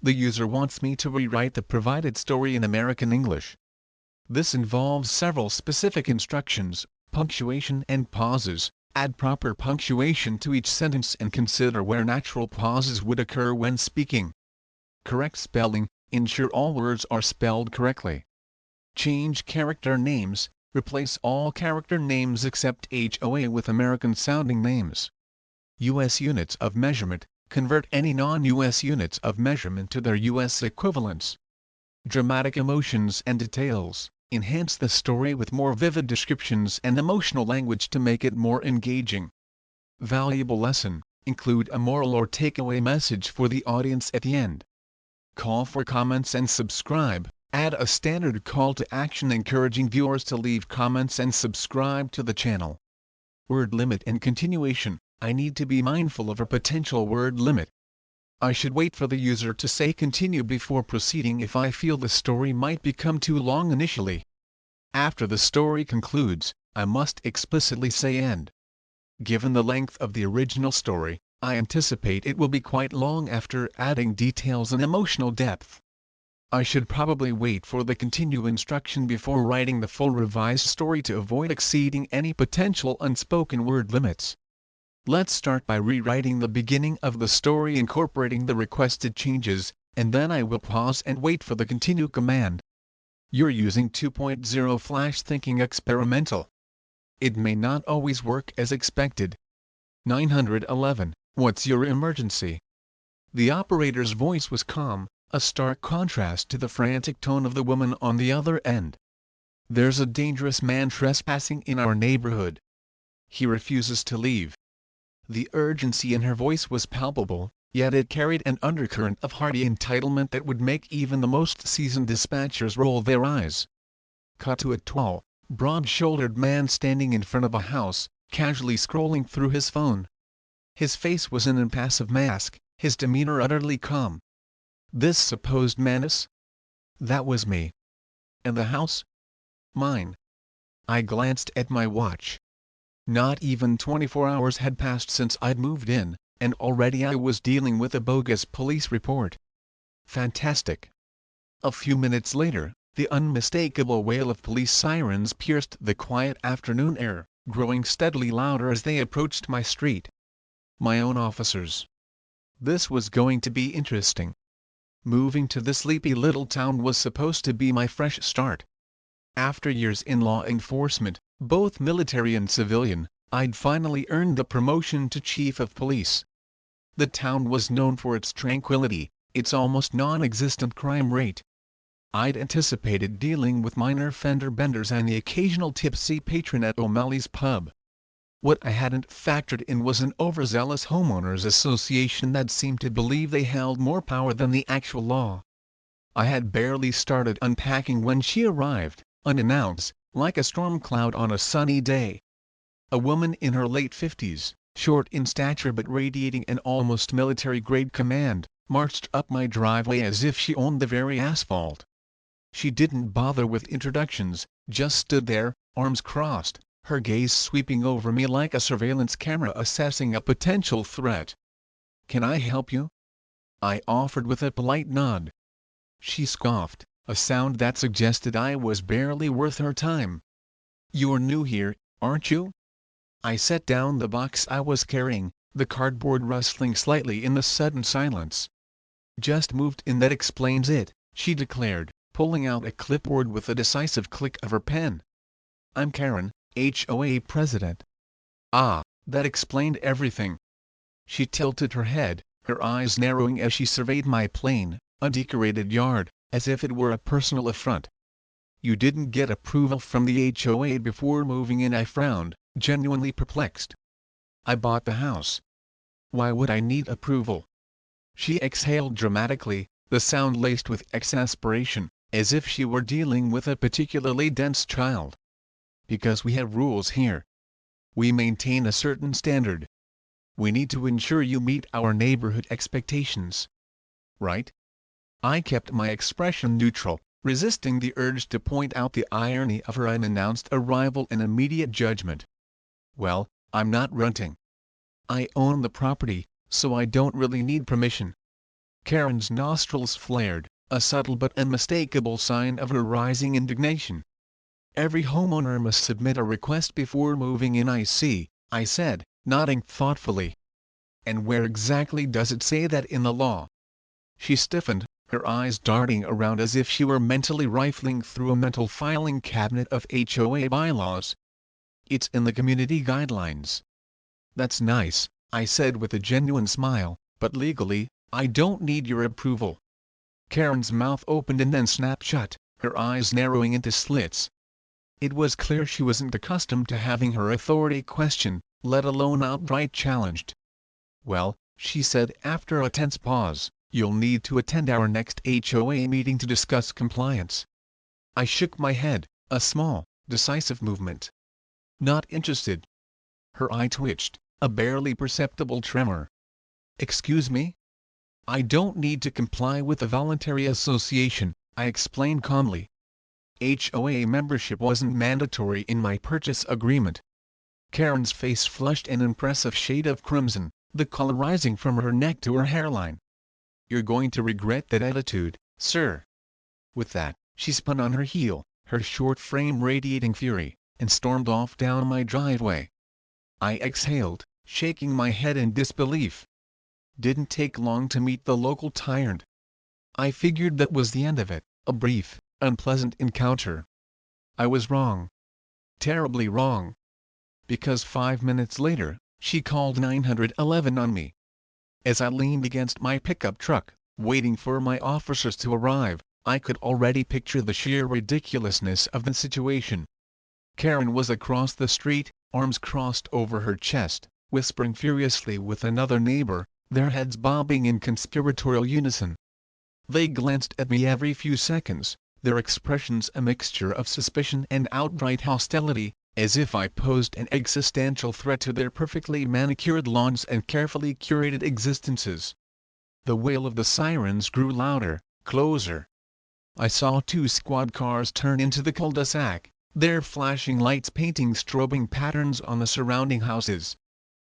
The user wants me to rewrite the provided story in American English. This involves several specific instructions: punctuation and pauses, add proper punctuation to each sentence and consider where natural pauses would occur when speaking. Correct spelling, ensure all words are spelled correctly. Change character names, replace all character names except HOA with American-sounding names. U.S. units of measurement, convert any non-U.S. units of measurement to their U.S. equivalents. Dramatic emotions and details, enhance the story with more vivid descriptions and emotional language to make it more engaging. Valuable lesson, include a moral or takeaway message for the audience at the end. Call for comments and subscribe, add a standard call to action encouraging viewers to leave comments and subscribe to the channel. Word limit and continuation, I need to be mindful of a potential word limit. I should wait for the user to say continue before proceeding if I feel the story might become too long initially. After the story concludes, I must explicitly say end. Given the length of the original story, I anticipate it will be quite long after adding details and emotional depth. I should probably wait for the continue instruction before writing the full revised story to avoid exceeding any potential unspoken word limits. Let's start by rewriting the beginning of the story incorporating the requested changes, and then I will pause and wait for the continue command. You're using 2.0 Flash Thinking Experimental. It may not always work as expected. 911, what's your emergency? The operator's voice was calm, a stark contrast to the frantic tone of the woman on the other end. There's a dangerous man trespassing in our neighborhood. He refuses to leave. The urgency in her voice was palpable, yet it carried an undercurrent of hearty entitlement that would make even the most seasoned dispatchers roll their eyes. Cut to a tall, broad-shouldered man standing in front of a house, casually scrolling through his phone. His face was an impassive mask, his demeanor utterly calm. This supposed menace? That was me. And the house? Mine. I glanced at my watch. Not even 24 hours had passed since I'd moved in, and already I was dealing with a bogus police report. Fantastic. A few minutes later, the unmistakable wail of police sirens pierced the quiet afternoon air, growing steadily louder as they approached my street. My own officers. This was going to be interesting. Moving to this sleepy little town was supposed to be my fresh start. After years in law enforcement, both military and civilian, I'd finally earned the promotion to chief of police. The town was known for its tranquility, its almost non-existent crime rate. I'd anticipated dealing with minor fender benders and the occasional tipsy patron at O'Malley's pub. What I hadn't factored in was an overzealous homeowners association that seemed to believe they held more power than the actual law. I had barely started unpacking when she arrived, unannounced, like a storm cloud on a sunny day. A woman in her late 50s, short in stature but radiating an almost military-grade command, marched up my driveway as if she owned the very asphalt. She didn't bother with introductions, just stood there, arms crossed, her gaze sweeping over me like a surveillance camera assessing a potential threat. "Can I help you?" I offered with a polite nod. She scoffed, a sound that suggested I was barely worth her time. "You're new here, aren't you?" I set down the box I was carrying, the cardboard rustling slightly in the sudden silence. "Just moved in, that explains it," she declared, pulling out a clipboard with a decisive click of her pen. "I'm Karen, HOA president." Ah, that explained everything. She tilted her head, her eyes narrowing as she surveyed my plain, undecorated yard, as if it were a personal affront. "You didn't get approval from the HOA before moving in?" I frowned, genuinely perplexed. "I bought the house. Why would I need approval?" She exhaled dramatically, the sound laced with exasperation, as if she were dealing with a particularly dense child. "Because we have rules here. We maintain a certain standard. We need to ensure you meet our neighborhood expectations. Right?" I kept my expression neutral, resisting the urge to point out the irony of her unannounced arrival and immediate judgment. "Well, I'm not renting. I own the property, so I don't really need permission." Karen's nostrils flared, a subtle but unmistakable sign of her rising indignation. "Every homeowner must submit a request before moving in, I see," I said, nodding thoughtfully. "And where exactly does it say that in the law?" She stiffened, her eyes darting around as if she were mentally rifling through a mental filing cabinet of HOA bylaws. "It's in the community guidelines." "That's nice," I said with a genuine smile, "but legally, I don't need your approval." Karen's mouth opened and then snapped shut, her eyes narrowing into slits. It was clear she wasn't accustomed to having her authority questioned, let alone outright challenged. "Well," she said after a tense pause, "you'll need to attend our next HOA meeting to discuss compliance." I shook my head, a small, decisive movement. "Not interested." Her eye twitched, a barely perceptible tremor. "Excuse me?" "I don't need to comply with the voluntary association," I explained calmly. "HOA membership wasn't mandatory in my purchase agreement." Karen's face flushed an impressive shade of crimson, the color rising from her neck to her hairline. "You're going to regret that attitude, sir." With that, she spun on her heel, her short frame radiating fury, and stormed off down my driveway. I exhaled, shaking my head in disbelief. Didn't take long to meet the local tyrant. I figured that was the end of it, a brief, unpleasant encounter. I was wrong. Terribly wrong. Because 5 minutes later, she called 911 on me. As I leaned against my pickup truck, waiting for my officers to arrive, I could already picture the sheer ridiculousness of the situation. Karen was across the street, arms crossed over her chest, whispering furiously with another neighbor, their heads bobbing in conspiratorial unison. They glanced at me every few seconds, their expressions a mixture of suspicion and outright hostility, as if I posed an existential threat to their perfectly manicured lawns and carefully curated existences. The wail of the sirens grew louder, closer. I saw 2 squad cars turn into the cul-de-sac, their flashing lights painting strobing patterns on the surrounding houses.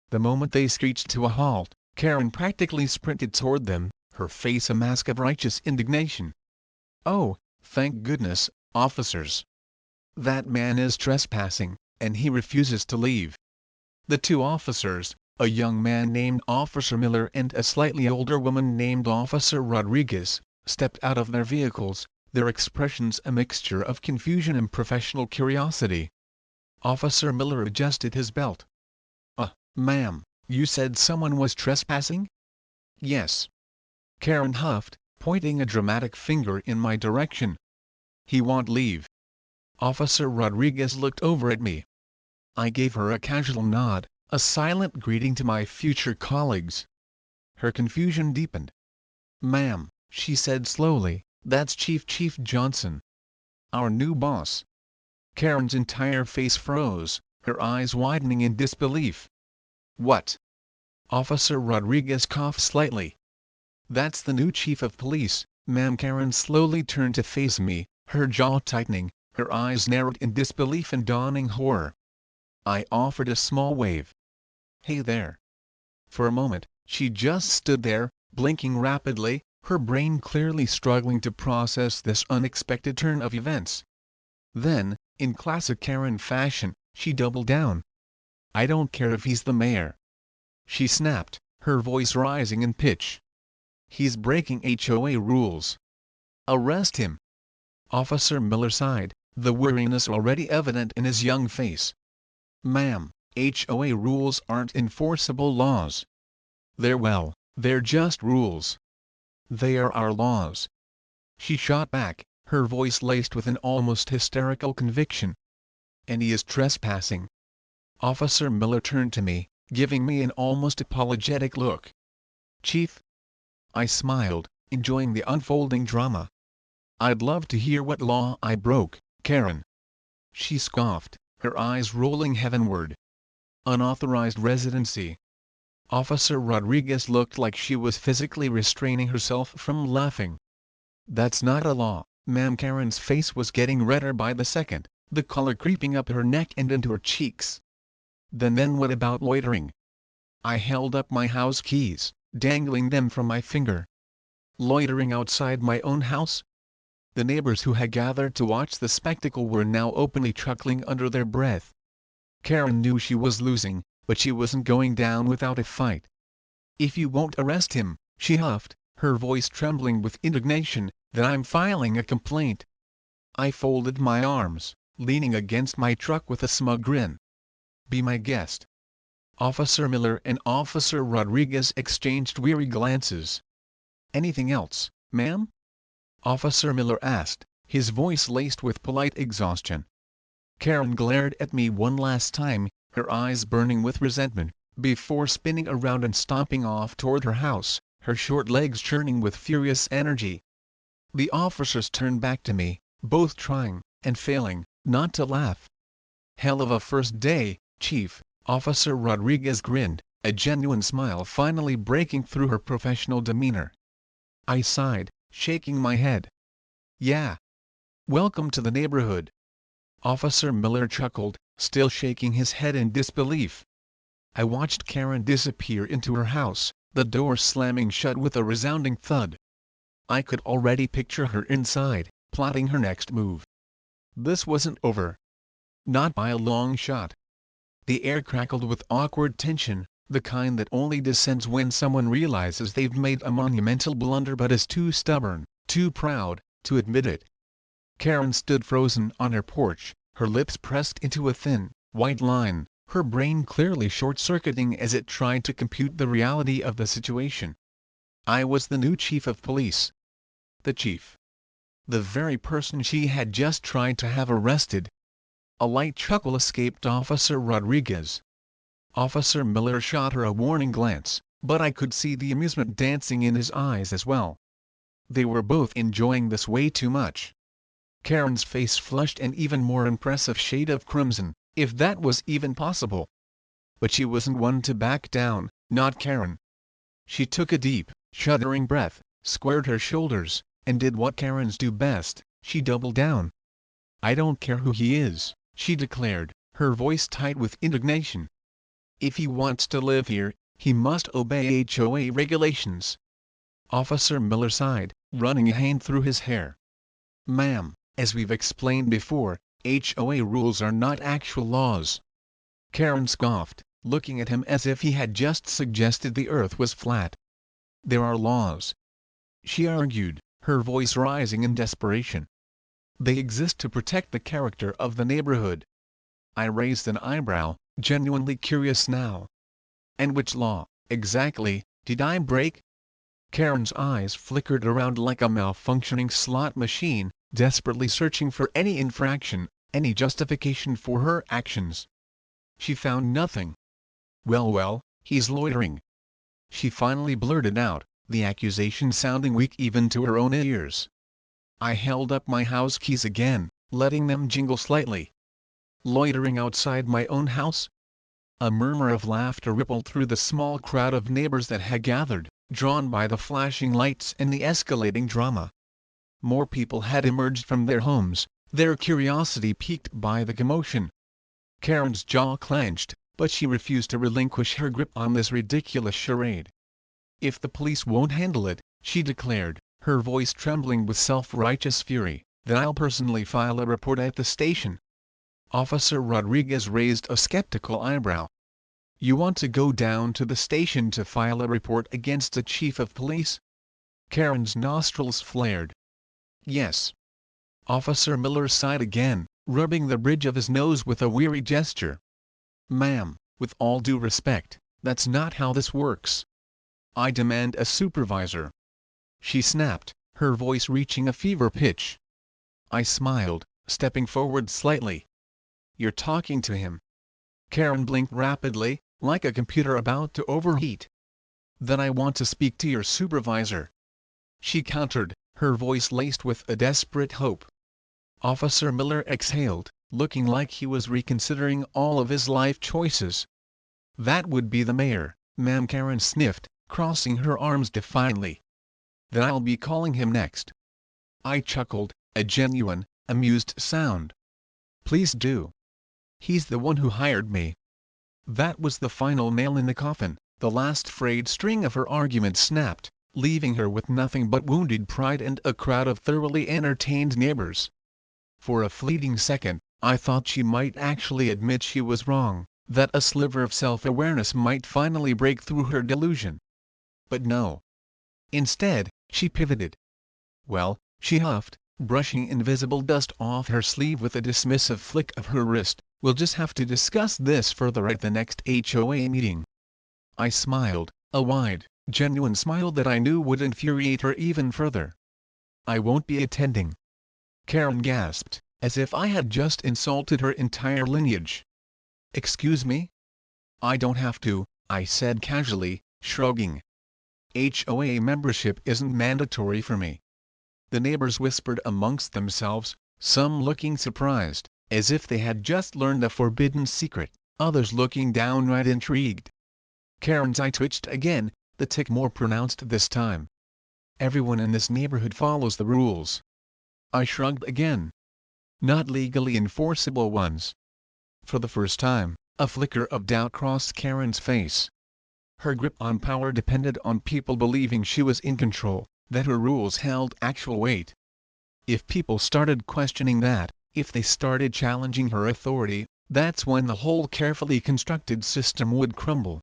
The moment they screeched to a halt, Karen practically sprinted toward them, her face a mask of righteous indignation. "Oh, thank goodness, officers. That man is trespassing, and he refuses to leave." The 2 officers, a young man named Officer Miller and a slightly older woman named Officer Rodriguez, stepped out of their vehicles, their expressions a mixture of confusion and professional curiosity. Officer Miller adjusted his belt. Ma'am, you said someone was trespassing?" "Yes." Karen huffed, pointing a dramatic finger in my direction. "He won't leave." Officer Rodriguez looked over at me. I gave her a casual nod, a silent greeting to my future colleagues. Her confusion deepened. "Ma'am," she said slowly, "that's Chief Johnson. Our new boss." Karen's entire face froze, her eyes widening in disbelief. "What?" Officer Rodriguez coughed slightly. "That's the new chief of police, ma'am." Karen slowly turned to face me, her jaw tightening, her eyes narrowed in disbelief and dawning horror. I offered a small wave. "Hey there." For a moment, she just stood there, blinking rapidly, her brain clearly struggling to process this unexpected turn of events. Then, in classic Karen fashion, she doubled down. "I don't care if he's the mayor," she snapped, her voice rising in pitch. "He's breaking HOA rules. Arrest him." Officer Miller sighed, the weariness already evident in his young face. "Ma'am, HOA rules aren't enforceable laws. They're just rules. They are our laws." She shot back, her voice laced with an almost hysterical conviction. "And he is trespassing." Officer Miller turned to me, giving me an almost apologetic look. "Chief?" I smiled, enjoying the unfolding drama. "I'd love to hear what law I broke, Karen." She scoffed, her eyes rolling heavenward. "Unauthorized residency." Officer Rodriguez looked like she was physically restraining herself from laughing. "That's not a law, ma'am." Karen's face was getting redder by the second, the color creeping up her neck and into her cheeks. Then what about loitering?" I held up my house keys, dangling them from my finger. loitering outside my own house. The neighbors who had gathered to watch the spectacle were now openly chuckling under their breath. Karen knew she was losing, but she wasn't going down without a fight. "If you won't arrest him," she huffed, her voice trembling with indignation, "then I'm filing a complaint." I folded my arms, leaning against my truck with a smug grin. "Be my guest." Officer Miller and Officer Rodriguez exchanged weary glances. "Anything else, ma'am?" Officer Miller asked, his voice laced with polite exhaustion. Karen glared at me one last time, her eyes burning with resentment, before spinning around and stomping off toward her house, her short legs churning with furious energy. The officers turned back to me, both trying, and failing, not to laugh. "Hell of a first day, Chief," Officer Rodriguez grinned, a genuine smile finally breaking through her professional demeanor. I sighed, shaking my head. "Yeah. Welcome to the neighborhood." Officer Miller chuckled, still shaking his head in disbelief. I watched Karen disappear into her house, the door slamming shut with a resounding thud. I could already picture her inside, plotting her next move. This wasn't over. Not by a long shot. The air crackled with awkward tension, the kind that only descends when someone realizes they've made a monumental blunder but is too stubborn, too proud, to admit it. Karen stood frozen on her porch, her lips pressed into a thin, white line, her brain clearly short-circuiting as it tried to compute the reality of the situation. I was the new chief of police. The chief. The very person she had just tried to have arrested. A light chuckle escaped Officer Rodriguez. Officer Miller shot her a warning glance, but I could see the amusement dancing in his eyes as well. They were both enjoying this way too much. Karen's face flushed an even more impressive shade of crimson, if that was even possible. But she wasn't one to back down, not Karen. She took a deep, shuddering breath, squared her shoulders, and did what Karens do best, she doubled down. "I don't care who he is," she declared, her voice tight with indignation. "If he wants to live here, he must obey HOA regulations." Officer Miller sighed, running a hand through his hair. "Ma'am, as we've explained before, HOA rules are not actual laws." Karen scoffed, looking at him as if he had just suggested the earth was flat. "There are laws," she argued, her voice rising in desperation. "They exist to protect the character of the neighborhood." I raised an eyebrow, genuinely curious now. "And which law, exactly, did I break?" Karen's eyes flickered around like a malfunctioning slot machine, desperately searching for any infraction, any justification for her actions. She found nothing. Well, he's loitering." She finally blurted out, the accusation sounding weak even to her own ears. I held up my house keys again, letting them jingle slightly. "Loitering outside my own house?" A murmur of laughter rippled through the small crowd of neighbors that had gathered, drawn by the flashing lights and the escalating drama. More people had emerged from their homes, their curiosity piqued by the commotion. Karen's jaw clenched, but she refused to relinquish her grip on this ridiculous charade. "If the police won't handle it," she declared, her voice trembling with self-righteous fury, "then I'll personally file a report at the station." Officer Rodriguez raised a skeptical eyebrow. "You want to go down to the station to file a report against the chief of police?" Karen's nostrils flared. "Yes." Officer Miller sighed again, rubbing the bridge of his nose with a weary gesture. "Ma'am, with all due respect, that's not how this works. I demand a supervisor," she snapped, her voice reaching a fever pitch. I smiled, stepping forward slightly. "You're talking to him." Karen blinked rapidly, like a computer about to overheat. "Then I want to speak to your supervisor," she countered, her voice laced with a desperate hope. Officer Miller exhaled, looking like he was reconsidering all of his life choices. "That would be the mayor, ma'am," Karen sniffed, crossing her arms defiantly. "Then I'll be calling him next." I chuckled, a genuine, amused sound. "Please do. He's the one who hired me." That was the final nail in the coffin. The last frayed string of her argument snapped, leaving her with nothing but wounded pride and a crowd of thoroughly entertained neighbors. For a fleeting second, I thought she might actually admit she was wrong, that a sliver of self-awareness might finally break through her delusion. But no. Instead, she pivoted. "Well," she huffed, brushing invisible dust off her sleeve with a dismissive flick of her wrist, "we'll just have to discuss this further at the next HOA meeting." I smiled, a wide, genuine smile that I knew would infuriate her even further. "I won't be attending." Karen gasped, as if I had just insulted her entire lineage. "Excuse me?" "I don't have to," I said casually, shrugging. "HOA membership isn't mandatory for me." The neighbors whispered amongst themselves, some looking surprised, as if they had just learned a forbidden secret, others looking downright intrigued. Karen's eye twitched again, the tick more pronounced this time. "Everyone in this neighborhood follows the rules." I shrugged again. "Not legally enforceable ones." For the first time, a flicker of doubt crossed Karen's face. Her grip on power depended on people believing she was in control, that her rules held actual weight. If people started questioning that, if they started challenging her authority, that's when the whole carefully constructed system would crumble.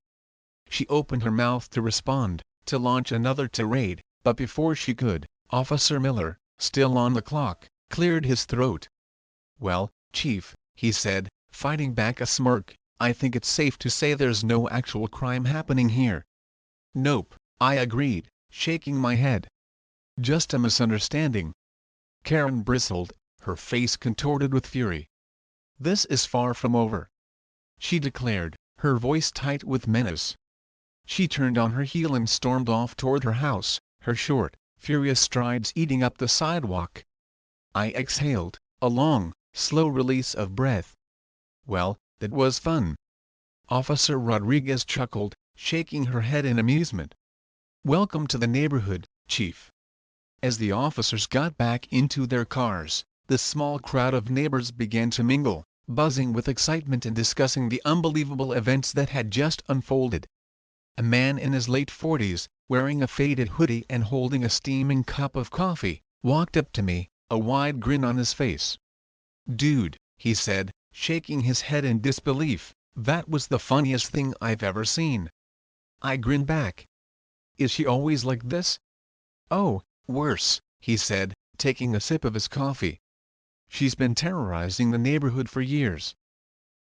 She opened her mouth to respond, to launch another tirade, but before she could, Officer Miller, still on the clock, cleared his throat. "Well, Chief," he said, fighting back a smirk, "I think it's safe to say there's no actual crime happening here." "Nope," I agreed, shaking my head. "Just a misunderstanding." Karen bristled, her face contorted with fury. "This is far from over," she declared, her voice tight with menace. She turned on her heel and stormed off toward her house, her short, furious strides eating up the sidewalk. I exhaled, a long, slow release of breath. Well, that was fun. Officer Rodriguez chuckled, shaking her head in amusement. "Welcome to the neighborhood, Chief." As the officers got back into their cars, the small crowd of neighbors began to mingle, buzzing with excitement and discussing the unbelievable events that had just unfolded. A man in his late 40s, wearing a faded hoodie and holding a steaming cup of coffee, walked up to me, a wide grin on his face. "Dude," he said, shaking his head in disbelief, "that was the funniest thing I've ever seen." I grinned back. "Is she always like this?" "Oh, worse," he said, taking a sip of his coffee. "She's been terrorizing the neighborhood for years."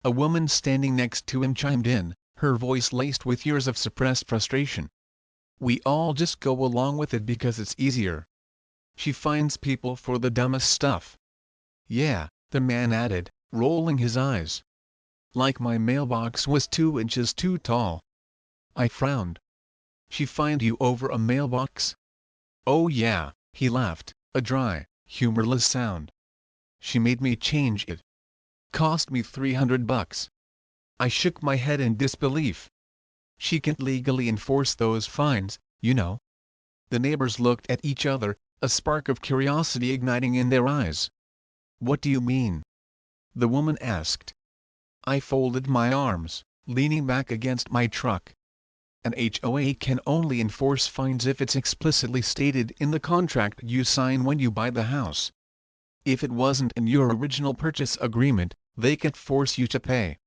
A woman standing next to him chimed in, her voice laced with years of suppressed frustration. "We all just go along with it because it's easier. She finds people for the dumbest stuff." "Yeah," the man added, rolling his eyes. "Like my mailbox was 2 inches too tall." I frowned. "She find you over a mailbox?" "Oh yeah," he laughed, a dry, humorless sound. "She made me change it. Cost me $300. I shook my head in disbelief. "She can't legally enforce those fines, you know." The neighbors looked at each other, a spark of curiosity igniting in their eyes. "What do you mean?" the woman asked. I folded my arms, leaning back against my truck. "An HOA can only enforce fines if it's explicitly stated in the contract you sign when you buy the house. If it wasn't in your original purchase agreement, they can't force you to pay."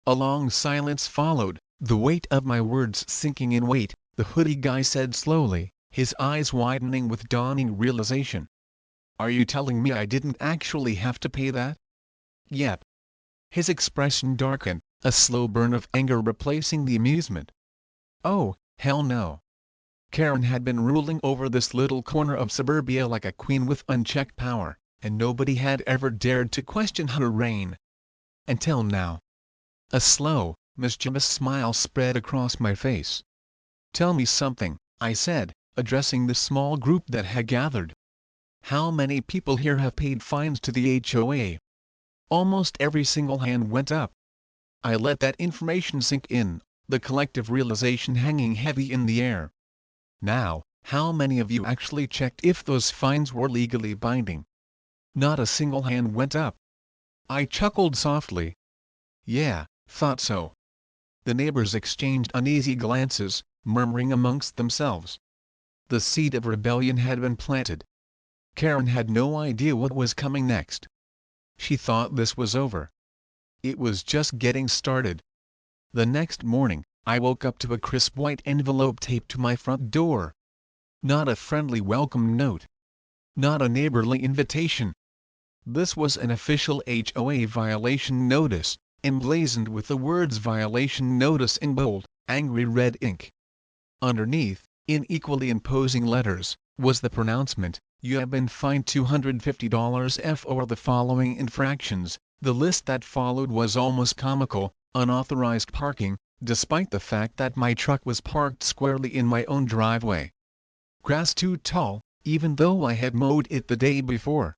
A long silence followed, the weight of my words sinking in weight. The hoodie guy said slowly, his eyes widening with dawning realization. "Are you telling me I didn't actually have to pay that?" "Yep." His expression darkened, a slow burn of anger replacing the amusement. "Oh, hell no." Karen had been ruling over this little corner of suburbia like a queen with unchecked power, and nobody had ever dared to question her reign. Until now. A slow, mischievous smile spread across my face. "Tell me something," I said, addressing the small group that had gathered. "How many people here have paid fines to the HOA?" Almost every single hand went up. I let that information sink in, the collective realization hanging heavy in the air. "Now, how many of you actually checked if those fines were legally binding?" Not a single hand went up. I chuckled softly. "Yeah, thought so." The neighbors exchanged uneasy glances, murmuring amongst themselves. The seed of rebellion had been planted. Karen had no idea what was coming next. She thought this was over. It was just getting started. The next morning, I woke up to a crisp white envelope taped to my front door. Not a friendly welcome note. Not a neighborly invitation. This was an official HOA violation notice, emblazoned with the words "Violation Notice" in bold, angry red ink. Underneath, in equally imposing letters, was the pronouncement, "You have been fined $250 for the following infractions." The list that followed was almost comical: unauthorized parking, despite the fact that my truck was parked squarely in my own driveway. Grass too tall, even though I had mowed it the day before.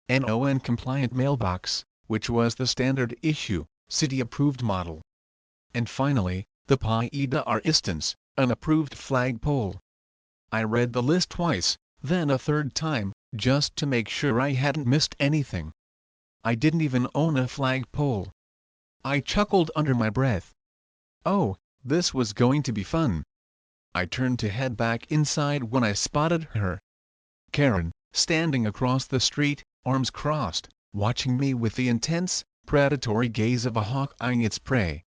Non-compliant mailbox, which was the standard issue, city-approved model. And finally, the Piedra Aristans, unapproved flagpole. I read the list twice, then a third time, just to make sure I hadn't missed anything. I didn't even own a flagpole. I chuckled under my breath. Oh, this was going to be fun. I turned to head back inside when I spotted her. Karen, standing across the street, arms crossed, watching me with the intense, predatory gaze of a hawk eyeing its prey.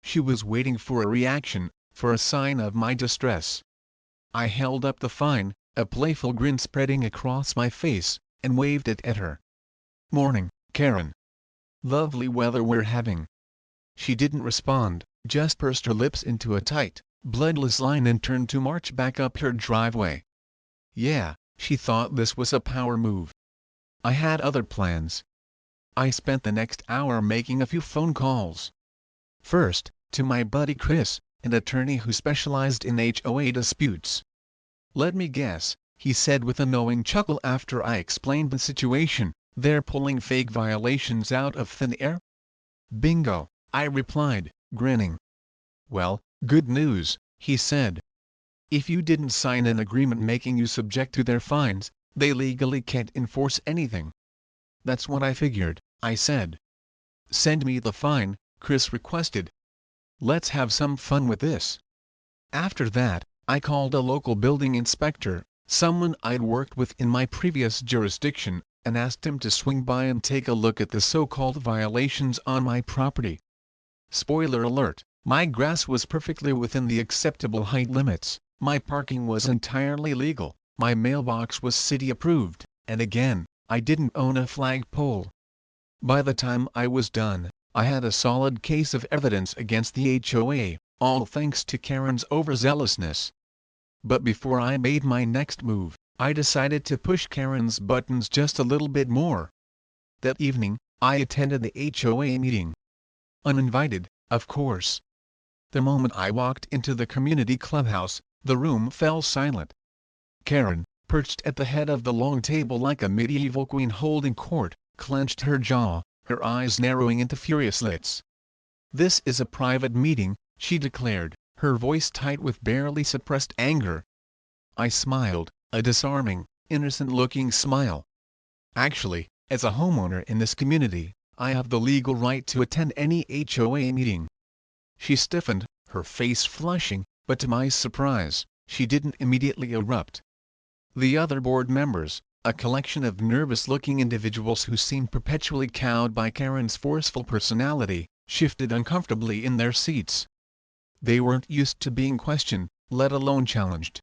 She was waiting for a reaction, for a sign of my distress. I held up the fine, a playful grin spreading across my face, and waved it at her. "Morning, Karen. Lovely weather we're having." She didn't respond, just pursed her lips into a tight, bloodless line and turned to march back up her driveway. Yeah, she thought this was a power move. I had other plans. I spent the next hour making a few phone calls. First, to my buddy Chris, an attorney who specialized in HOA disputes. "Let me guess," he said with a knowing chuckle after I explained the situation, "they're pulling fake violations out of thin air?" "Bingo," I replied, grinning. "Well, good news," he said. "If you didn't sign an agreement making you subject to their fines, they legally can't enforce anything." "That's what I figured," I said. "Send me the fine," Chris requested. "Let's have some fun with this." After that, I called a local building inspector, someone I'd worked with in my previous jurisdiction, and asked him to swing by and take a look at the so-called violations on my property. Spoiler alert, my grass was perfectly within the acceptable height limits, my parking was entirely legal, my mailbox was city-approved, and again, I didn't own a flagpole. By the time I was done, I had a solid case of evidence against the HOA, all thanks to Karen's overzealousness. But before I made my next move, I decided to push Karen's buttons just a little bit more. That evening, I attended the HOA meeting. Uninvited, of course. The moment I walked into the community clubhouse, the room fell silent. Karen, perched at the head of the long table like a medieval queen holding court, clenched her jaw, her eyes narrowing into furious slits. "This is a private meeting," she declared, her voice tight with barely suppressed anger. I smiled, a disarming, innocent-looking smile. "Actually, as a homeowner in this community, I have the legal right to attend any HOA meeting." She stiffened, her face flushing, but to my surprise, she didn't immediately erupt. The other board members, a collection of nervous-looking individuals who seemed perpetually cowed by Karen's forceful personality, shifted uncomfortably in their seats. They weren't used to being questioned, let alone challenged.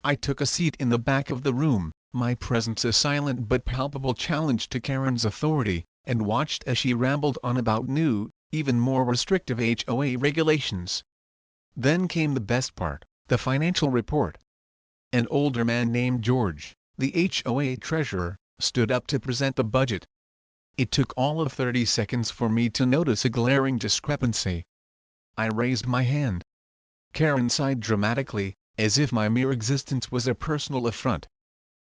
I took a seat in the back of the room, my presence a silent but palpable challenge to Karen's authority, and watched as she rambled on about new, even more restrictive HOA regulations. Then came the best part, the financial report. An older man named George, the HOA treasurer, stood up to present the budget. It took all of 30 seconds for me to notice a glaring discrepancy. I raised my hand. Karen sighed dramatically, as if my mere existence was a personal affront.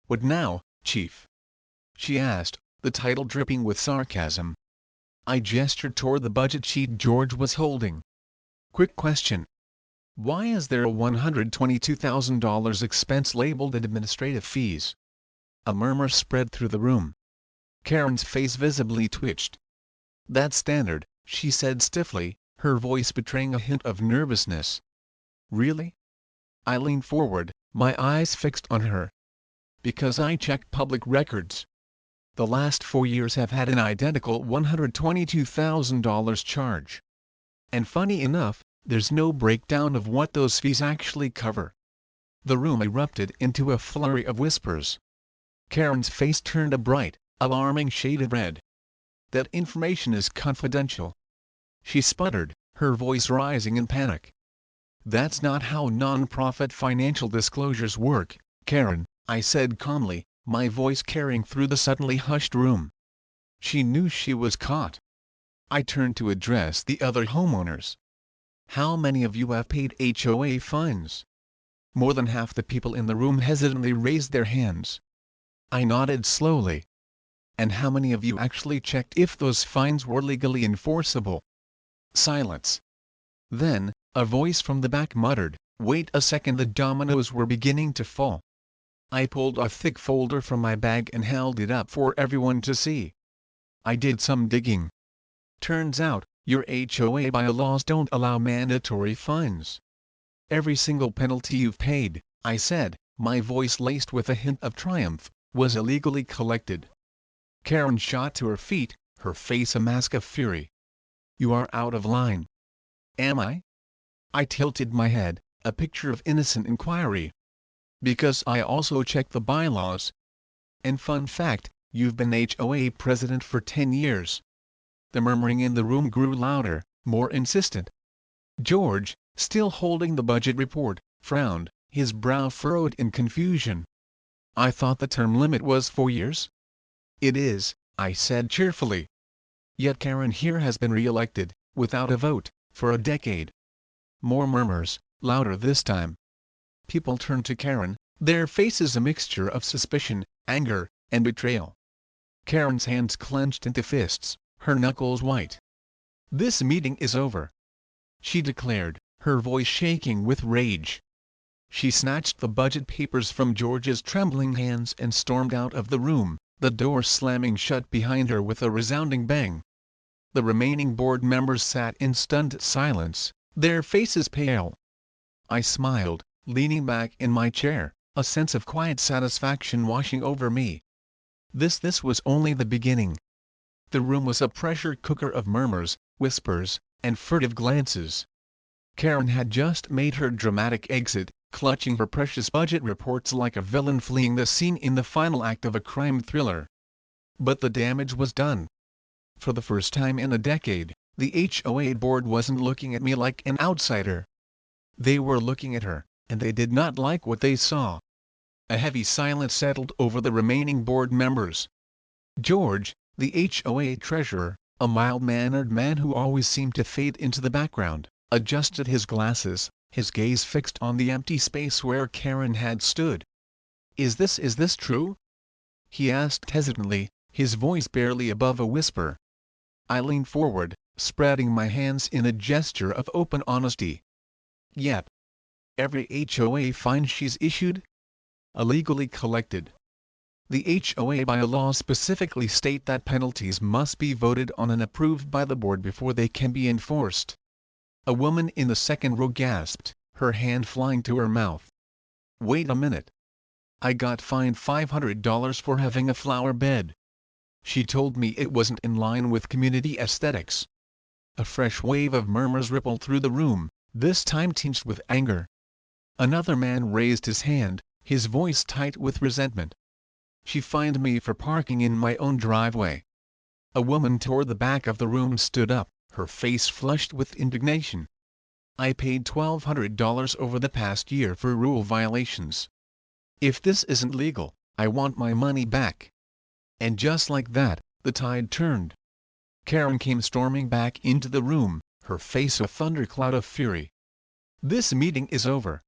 "What now, Chief?" she asked, the title dripping with sarcasm. I gestured toward the budget sheet George was holding. "Quick question. Why is there a $122,000 expense labeled administrative fees?" A murmur spread through the room. Karen's face visibly twitched. "That's standard," she said stiffly, her voice betraying a hint of nervousness. "Really?" I leaned forward, My eyes fixed on her. Because I checked public records. The last 4 years have had an identical $122,000 charge. And funny enough, there's no breakdown of what those fees actually cover. The room erupted into a flurry of whispers. Karen's face turned a bright, alarming shade of red. That information is confidential. She sputtered, her voice rising in panic. That's not how non-profit financial disclosures work, Karen, I said calmly, my voice carrying through the suddenly hushed room. She knew she was caught. I turned to address the other homeowners. How many of you have paid HOA fines? More than half the people in the room hesitantly raised their hands. I nodded slowly. And how many of you actually checked if those fines were legally enforceable? Silence. Then, a voice from the back muttered, wait a second, the dominoes were beginning to fall. I pulled a thick folder from my bag and held it up for everyone to see. I did some digging. Turns out, your HOA bylaws don't allow mandatory fines. Every single penalty you've paid, I said, my voice laced with a hint of triumph, was illegally collected. Karen shot to her feet, her face a mask of fury. You are out of line. Am I? I tilted my head, a picture of innocent inquiry. Because I also checked the bylaws. And fun fact, you've been HOA president for 10 years. The murmuring in the room grew louder, more insistent. George, still holding the budget report, frowned, his brow furrowed in confusion. I thought the term limit was 4 years? It is, I said cheerfully. Yet Karen here has been re-elected, without a vote, for a decade. More murmurs, louder this time. People turned to Karen, their faces a mixture of suspicion, anger, and betrayal. Karen's hands clenched into fists, her knuckles white. This meeting is over, she declared, her voice shaking with rage. She snatched the budget papers from George's trembling hands and stormed out of the room, the door slamming shut behind her with a resounding bang. The remaining board members sat in stunned silence, their faces pale. I smiled, leaning back in my chair, a sense of quiet satisfaction washing over me. This was only the beginning. The room was a pressure cooker of murmurs, whispers, and furtive glances. Karen had just made her dramatic exit, clutching her precious budget reports like a villain fleeing the scene in the final act of a crime thriller. But the damage was done. For the first time in a decade, the HOA board wasn't looking at me like an outsider. They were looking at her, and they did not like what they saw. A heavy silence settled over the remaining board members. George, the HOA treasurer, a mild-mannered man who always seemed to fade into the background, adjusted his glasses, his gaze fixed on the empty space where Karen had stood. Is this true?" he asked hesitantly, his voice barely above a whisper. I leaned forward, spreading my hands in a gesture of open honesty. Yep. Every HOA fine she's issued? Illegally collected. The HOA bylaws specifically state that penalties must be voted on and approved by the board before they can be enforced. A woman in the second row gasped, her hand flying to her mouth. Wait a minute. I got fined $500 for having a flower bed. She told me it wasn't in line with community aesthetics. A fresh wave of murmurs rippled through the room, this time tinged with anger. Another man raised his hand, his voice tight with resentment. She fined me for parking in my own driveway. A woman toward the back of the room stood up, her face flushed with indignation. I paid $1,200 over the past year for rule violations. If this isn't legal, I want my money back. And just like that, the tide turned. Karen came storming back into the room, her face a thundercloud of fury. This meeting is over,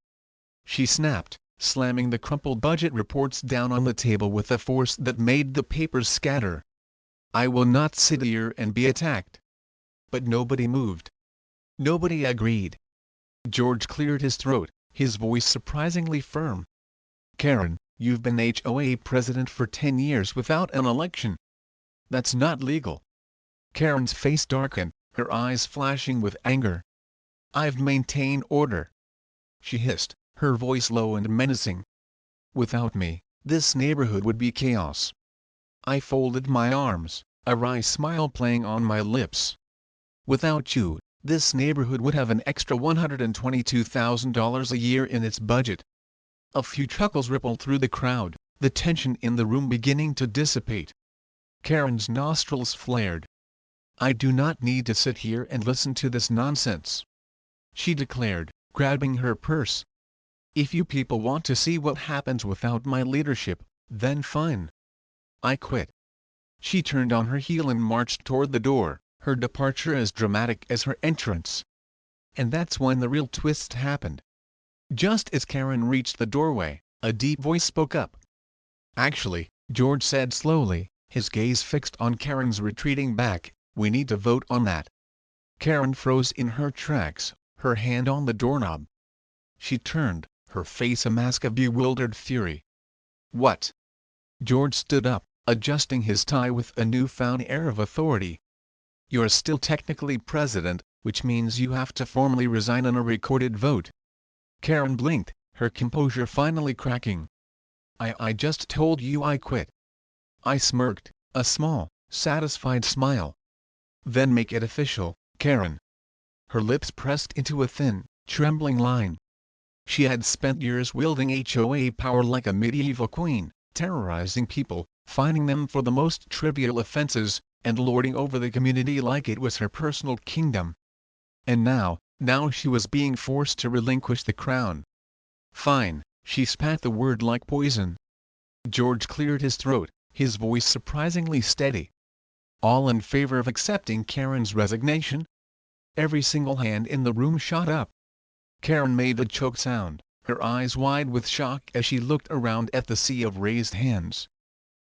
she snapped, slamming the crumpled budget reports down on the table with a force that made the papers scatter. I will not sit here and be attacked. But nobody moved. Nobody agreed. George cleared his throat, his voice surprisingly firm. Karen, you've been HOA president for 10 years without an election. That's not legal. Karen's face darkened, her eyes flashing with anger. I've maintained order, she hissed, her voice low and menacing. "Without me, this neighborhood would be chaos." I folded my arms, a wry smile playing on my lips. "Without you, this neighborhood would have an extra $122,000 a year in its budget." A few chuckles rippled through the crowd, the tension in the room beginning to dissipate. Karen's nostrils flared. "I do not need to sit here and listen to this nonsense," she declared, grabbing her purse. "If you people want to see what happens without my leadership, then fine. I quit." She turned on her heel and marched toward the door, her departure as dramatic as her entrance. And that's when the real twist happened. Just as Karen reached the doorway, a deep voice spoke up. "Actually," George said slowly, his gaze fixed on Karen's retreating back, "we need to vote on that." Karen froze in her tracks, her hand on the doorknob. She turned, her face a mask of bewildered fury. "What?" George stood up, adjusting his tie with a newfound air of authority. "You're still technically president, which means you have to formally resign on a recorded vote." Karen blinked, her composure finally cracking. I just told you I quit." I smirked, a small, satisfied smile. "Then make it official, Karen." Her lips pressed into a thin, trembling line. She had spent years wielding HOA power like a medieval queen, terrorizing people, fining them for the most trivial offenses, and lording over the community like it was her personal kingdom. And now she was being forced to relinquish the crown. "Fine," she spat the word like poison. George cleared his throat, his voice surprisingly steady. "All in favor of accepting Karen's resignation?" Every single hand in the room shot up. Karen made a choked sound, her eyes wide with shock as she looked around at the sea of raised hands.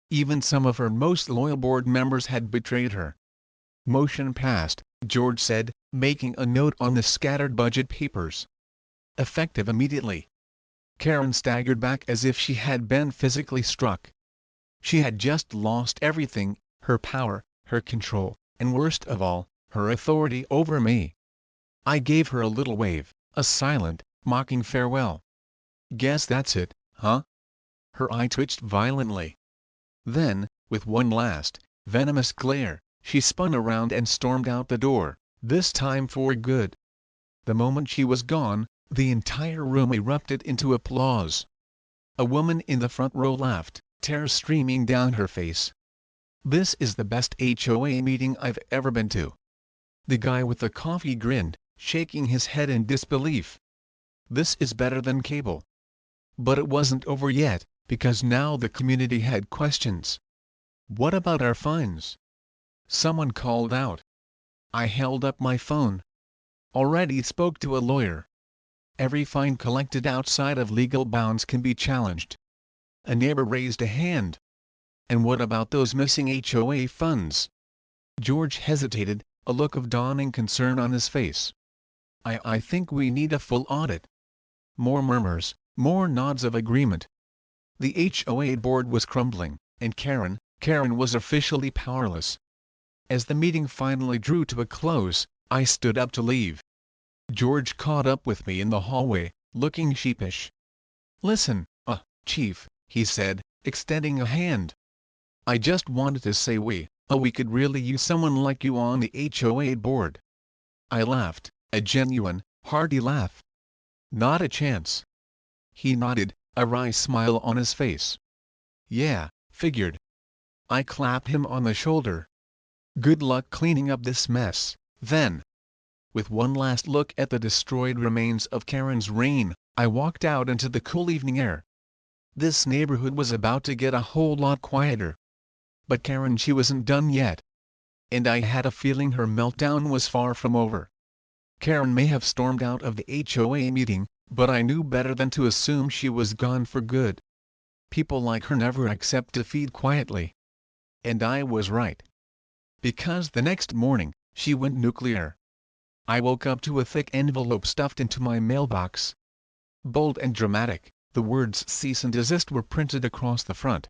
Even some of her most loyal board members had betrayed her. "Motion passed," George said, making a note on the scattered budget papers. "Effective immediately." Karen staggered back as if she had been physically struck. She had just lost everything, her power, her control, and worst of all, her authority over me. I gave her a little wave, a silent, mocking farewell. "Guess that's it, huh?" Her eye twitched violently. Then, with one last, venomous glare, she spun around and stormed out the door, this time for good. The moment she was gone, the entire room erupted into applause. A woman in the front row laughed, tears streaming down her face. "This is the best HOA meeting I've ever been to." The guy with the coffee grinned, shaking his head in disbelief. "This is better than cable." But it wasn't over yet, because now the community had questions. "What about our fines?" someone called out. I held up my phone. "Already spoke to a lawyer. Every fine collected outside of legal bounds can be challenged." A neighbor raised a hand. "And what about those missing HOA funds?" George hesitated, a look of dawning concern on his face. I think we need a full audit." More murmurs, more nods of agreement. The HOA board was crumbling, and Karen was officially powerless. As the meeting finally drew to a close, I stood up to leave. George caught up with me in the hallway, looking sheepish. "Listen, Chief," he said, extending a hand. "I just wanted to say we could really use someone like you on the HOA board." I laughed, a genuine, hearty laugh. "Not a chance." He nodded, a wry smile on his face. "Yeah, figured." I clapped him on the shoulder. "Good luck cleaning up this mess, then." With one last look at the destroyed remains of Karen's reign, I walked out into the cool evening air. This neighborhood was about to get a whole lot quieter. But Karen, she wasn't done yet. And I had a feeling her meltdown was far from over. Karen may have stormed out of the HOA meeting, but I knew better than to assume she was gone for good. People like her never accept defeat quietly. And I was right. Because the next morning, she went nuclear. I woke up to a thick envelope stuffed into my mailbox. Bold and dramatic, the words "Cease and Desist" were printed across the front.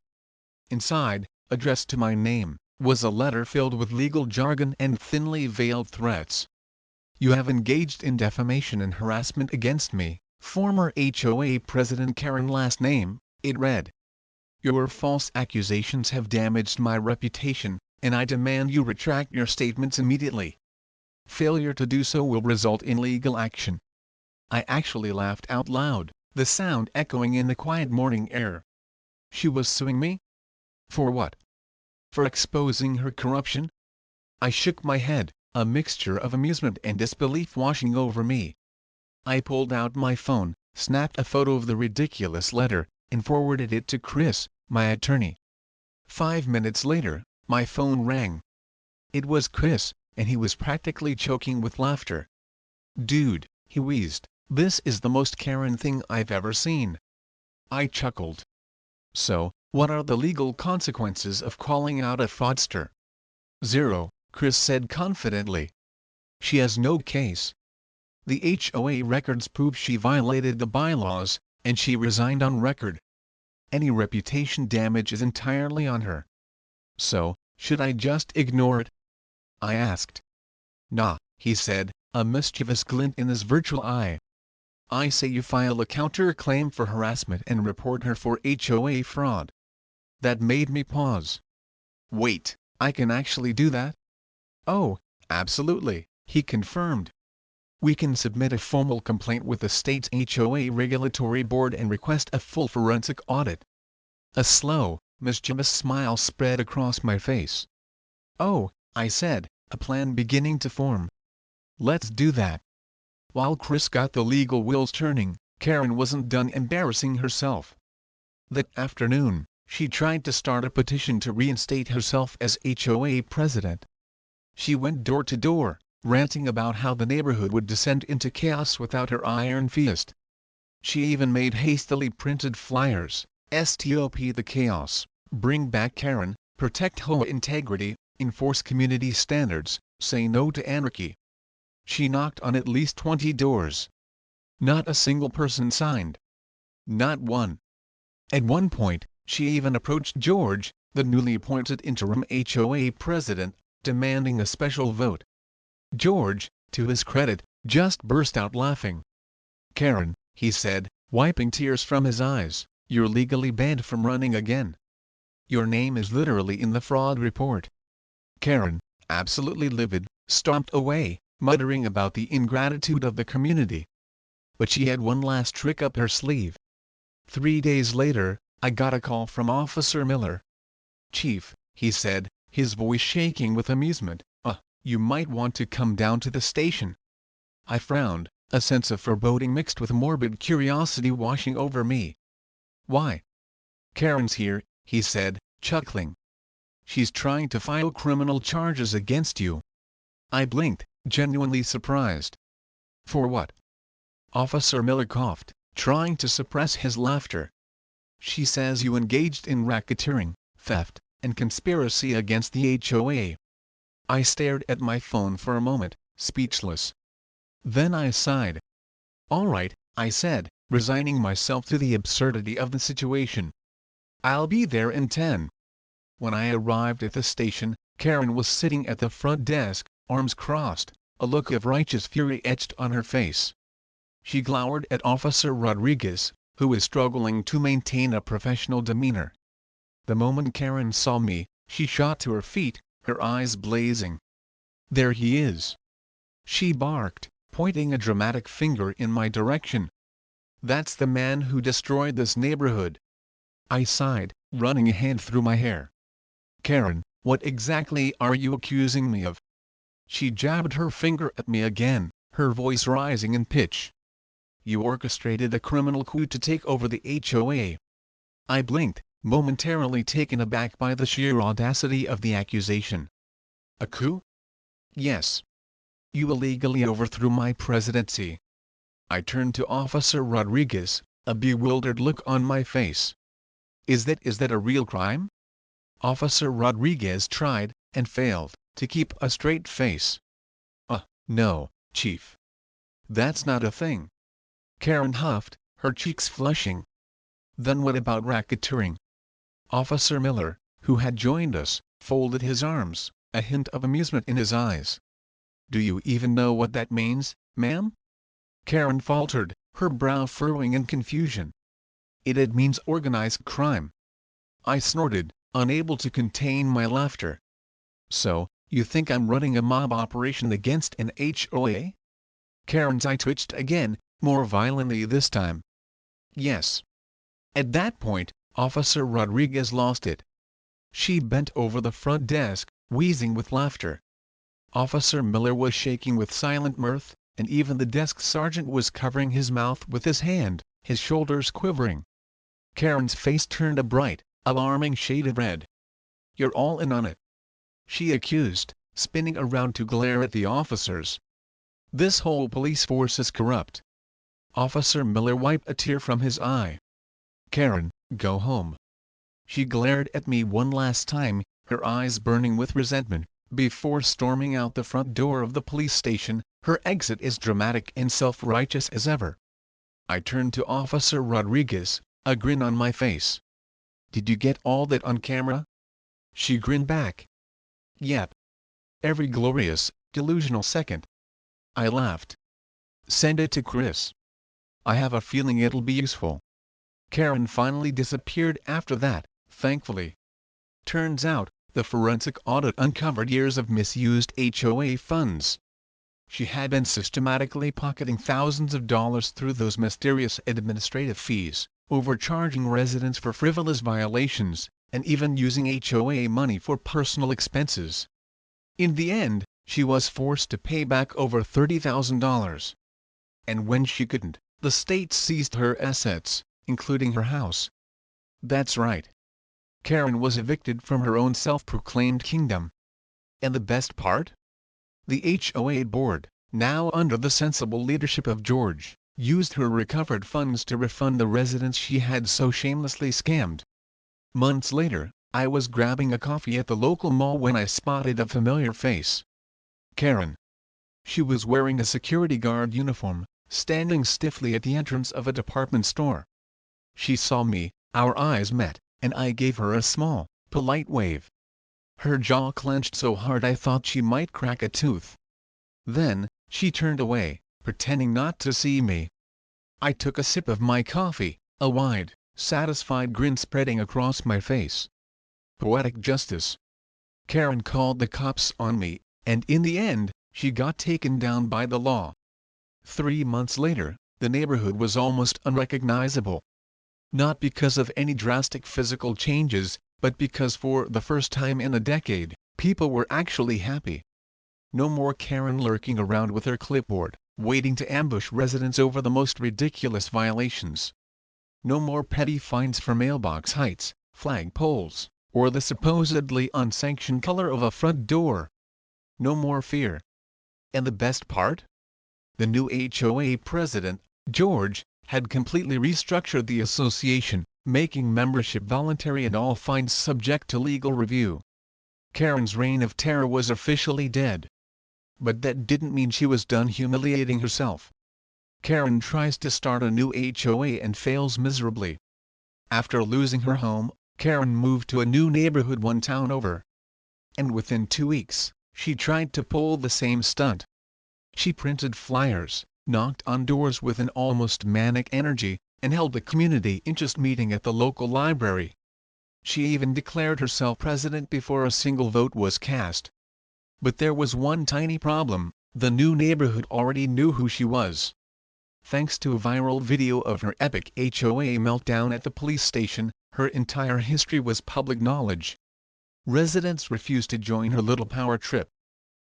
Inside, addressed to my name, was a letter filled with legal jargon and thinly veiled threats. "You have engaged in defamation and harassment against me, Former HOA President Karen last name, it read. Your false accusations have damaged my reputation, and I demand you retract your statements immediately. Failure to do so will result in legal action. I actually laughed out loud, the sound echoing in the quiet morning air. She was suing me? For what? For exposing her corruption? I shook my head, a mixture of amusement and disbelief washing over me. I pulled out my phone, snapped a photo of the ridiculous letter, and forwarded it to Chris, my attorney. 5 minutes later, my phone rang. It was Chris, and he was practically choking with laughter. Dude, he wheezed, this is the most Karen thing I've ever seen. I chuckled. So, what are the legal consequences of calling out a fraudster? Zero, Chris said confidently. She has no case. The HOA records prove she violated the bylaws, and she resigned on record. Any reputation damage is entirely on her. So, should I just ignore it? I asked. Nah, he said, a mischievous glint in his virtual eye. I say you file a counter-claim for harassment and report her for HOA fraud. That made me pause. Wait, I can actually do that? Oh, absolutely, he confirmed. We can submit a formal complaint with the state's HOA regulatory board and request a full forensic audit. A slow, mischievous smile spread across my face. Oh, I said, a plan beginning to form. Let's do that. While Chris got the legal wheels turning, Karen wasn't done embarrassing herself. That afternoon, she tried to start a petition to reinstate herself as HOA president. She went door to door, ranting about how the neighborhood would descend into chaos without her iron fist. She even made hastily printed flyers, "Stop the chaos, bring back Karen, protect HOA integrity, enforce community standards, say no to anarchy." She knocked on at least 20 doors. Not a single person signed. Not one. At one point, she even approached George, the newly appointed interim HOA president, demanding a special vote. George, to his credit, just burst out laughing. Karen, he said, wiping tears from his eyes, you're legally banned from running again. Your name is literally in the fraud report. Karen, absolutely livid, stomped away, muttering about the ingratitude of the community. But she had one last trick up her sleeve. 3 days later, I got a call from Officer Miller. Chief, he said, his voice shaking with amusement, you might want to come down to the station. I frowned, a sense of foreboding mixed with morbid curiosity washing over me. Why? Karen's here, he said, chuckling. She's trying to file criminal charges against you. I blinked, genuinely surprised. For what? Officer Miller coughed, trying to suppress his laughter. She says you engaged in racketeering, theft, and conspiracy against the HOA. I stared at my phone for a moment, speechless. Then I sighed. All right, I said, resigning myself to the absurdity of the situation. I'll be there in 10. When I arrived at the station, Karen was sitting at the front desk, arms crossed, a look of righteous fury etched on her face. She glowered at Officer Rodriguez, who was struggling to maintain a professional demeanor. The moment Karen saw me, she shot to her feet, her eyes blazing. There he is! She barked, pointing a dramatic finger in my direction. That's the man who destroyed this neighborhood. I sighed, running a hand through my hair. Karen, what exactly are you accusing me of? She jabbed her finger at me again, her voice rising in pitch. You orchestrated a criminal coup to take over the HOA. I blinked, momentarily taken aback by the sheer audacity of the accusation. A coup? Yes. You illegally overthrew my presidency. I turned to Officer Rodriguez, a bewildered look on my face. Is that a real crime? Officer Rodriguez tried, and failed, to keep a straight face. No, Chief. That's not a thing. Karen huffed, her cheeks flushing. Then what about racketeering? Officer Miller, who had joined us, folded his arms, a hint of amusement in his eyes. Do you even know what that means, ma'am? Karen faltered, her brow furrowing in confusion. It means organized crime. I snorted, unable to contain my laughter. So, you think I'm running a mob operation against an HOA? Karen's eye twitched again, more violently this time. Yes. At that point, Officer Rodriguez lost it. She bent over the front desk, wheezing with laughter. Officer Miller was shaking with silent mirth, and even the desk sergeant was covering his mouth with his hand, his shoulders quivering. Karen's face turned a bright, alarming shade of red. "You're all in on it," she accused, spinning around to glare at the officers. "This whole police force is corrupt." Officer Miller wiped a tear from his eye. "Karen, go home." She glared at me one last time, her eyes burning with resentment, before storming out the front door of the police station, her exit as dramatic and self-righteous as ever. I turned to Officer Rodriguez, a grin on my face. "Did you get all that on camera?" She grinned back. "Yep. Every glorious, delusional second." I laughed. "Send it to Chris. I have a feeling it'll be useful." Karen finally disappeared after that, thankfully. Turns out, the forensic audit uncovered years of misused HOA funds. She had been systematically pocketing thousands of dollars through those mysterious administrative fees, overcharging residents for frivolous violations, and even using HOA money for personal expenses. In the end, she was forced to pay back over $30,000. And when she couldn't, the state seized her assets, including her house. That's right. Karen was evicted from her own self-proclaimed kingdom. And the best part? The HOA board, now under the sensible leadership of George, used her recovered funds to refund the residents she had so shamelessly scammed. Months later, I was grabbing a coffee at the local mall when I spotted a familiar face. Karen. She was wearing a security guard uniform, standing stiffly at the entrance of a department store. She saw me, our eyes met, and I gave her a small, polite wave. Her jaw clenched so hard I thought she might crack a tooth. Then, she turned away, pretending not to see me. I took a sip of my coffee, a wide, satisfied grin spreading across my face. Poetic justice. Karen called the cops on me, and in the end, she got taken down by the law. 3 months later, the neighborhood was almost unrecognizable. Not because of any drastic physical changes, but because for the first time in a decade, people were actually happy. No more Karen lurking around with her clipboard, waiting to ambush residents over the most ridiculous violations. No more petty fines for mailbox heights, flag poles, or the supposedly unsanctioned color of a front door. No more fear. And the best part? The new HOA president, George, had completely restructured the association, making membership voluntary and all fines subject to legal review. Karen's reign of terror was officially dead. But that didn't mean she was done humiliating herself. Karen tries to start a new HOA and fails miserably. After losing her home, Karen moved to a new neighborhood one town over. And within 2 weeks, she tried to pull the same stunt. She printed flyers, knocked on doors with an almost manic energy, and held a community interest meeting at the local library. She even declared herself president before a single vote was cast. But there was one tiny problem: the new neighborhood already knew who she was. Thanks to a viral video of her epic HOA meltdown at the police station, her entire history was public knowledge. Residents refused to join her little power trip.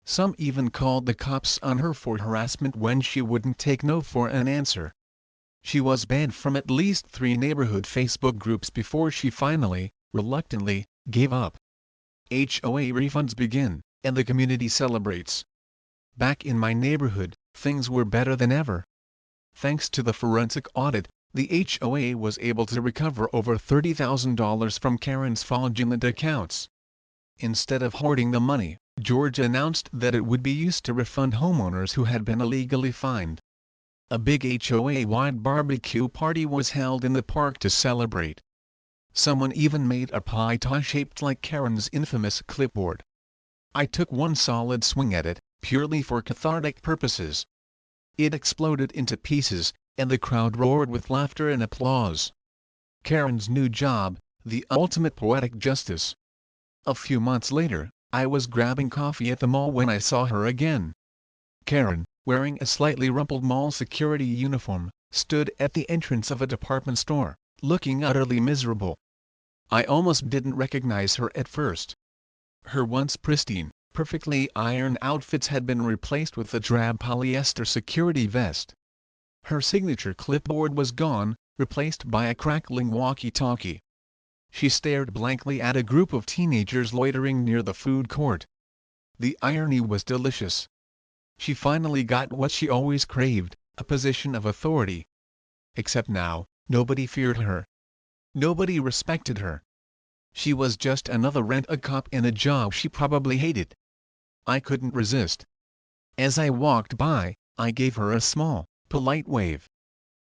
Some even called the cops on her for harassment when she wouldn't take no for an answer. She was banned from at least 3 neighborhood Facebook groups before she finally, reluctantly, gave up. HOA refunds begin, and the community celebrates. Back in my neighborhood, things were better than ever. Thanks to the forensic audit, the HOA was able to recover over $30,000 from Karen's fraudulent accounts. Instead of hoarding the money, George announced that it would be used to refund homeowners who had been illegally fined. A big HOA-wide barbecue party was held in the park to celebrate. Someone even made a pie toy shaped like Karen's infamous clipboard. I took one solid swing at it, purely for cathartic purposes. It exploded into pieces, and the crowd roared with laughter and applause. Karen's new job, the ultimate poetic justice. A few months later, I was grabbing coffee at the mall when I saw her again. Karen, wearing a slightly rumpled mall security uniform, stood at the entrance of a department store, looking utterly miserable. I almost didn't recognize her at first. Her once pristine, perfectly ironed outfits had been replaced with a drab polyester security vest. Her signature clipboard was gone, replaced by a crackling walkie-talkie. She stared blankly at a group of teenagers loitering near the food court. The irony was delicious. She finally got what she always craved, a position of authority. Except now, nobody feared her. Nobody respected her. She was just another rent-a-cop in a job she probably hated. I couldn't resist. As I walked by, I gave her a small, polite wave.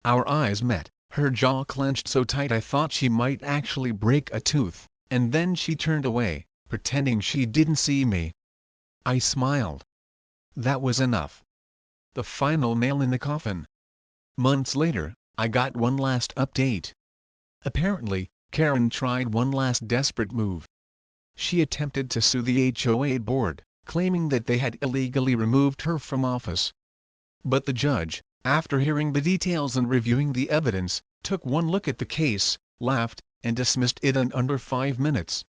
Our eyes met, her jaw clenched so tight I thought she might actually break a tooth, and then she turned away, pretending she didn't see me. I smiled. That was enough. The final nail in the coffin. Months later, I got one last update. Apparently, Karen tried one last desperate move. She attempted to sue the HOA board, claiming that they had illegally removed her from office. But the judge, after hearing the details and reviewing the evidence, took one look at the case, laughed, and dismissed it in under 5 minutes.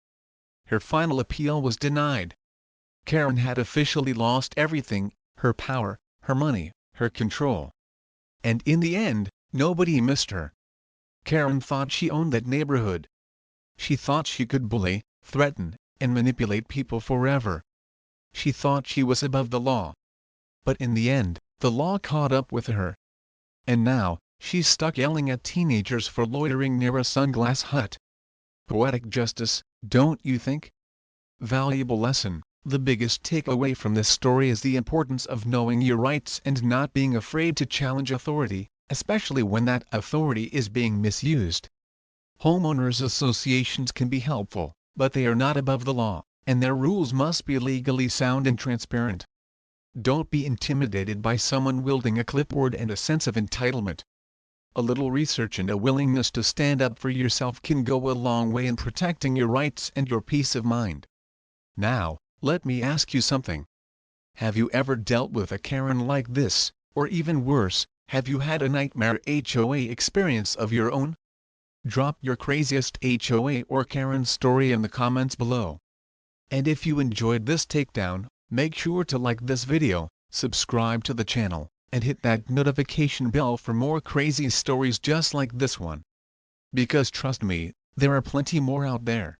Her final appeal was denied. Karen had officially lost everything: her power, her money, her control. And in the end, nobody missed her. Karen thought she owned that neighborhood. She thought she could bully, threaten, and manipulate people forever. She thought she was above the law. But in the end, the law caught up with her. And now, she's stuck yelling at teenagers for loitering near a sunglass hut. Poetic justice, don't you think? Valuable lesson: the biggest takeaway from this story is the importance of knowing your rights and not being afraid to challenge authority, especially when that authority is being misused. Homeowners associations can be helpful, but they are not above the law, and their rules must be legally sound and transparent. Don't be intimidated by someone wielding a clipboard and a sense of entitlement. A little research and a willingness to stand up for yourself can go a long way in protecting your rights and your peace of mind. Now, let me ask you something. Have you ever dealt with a Karen like this, or even worse, have you had a nightmare HOA experience of your own? Drop your craziest HOA or Karen story in the comments below. And if you enjoyed this takedown, make sure to like this video, subscribe to the channel, and hit that notification bell for more crazy stories just like this one. Because trust me, there are plenty more out there.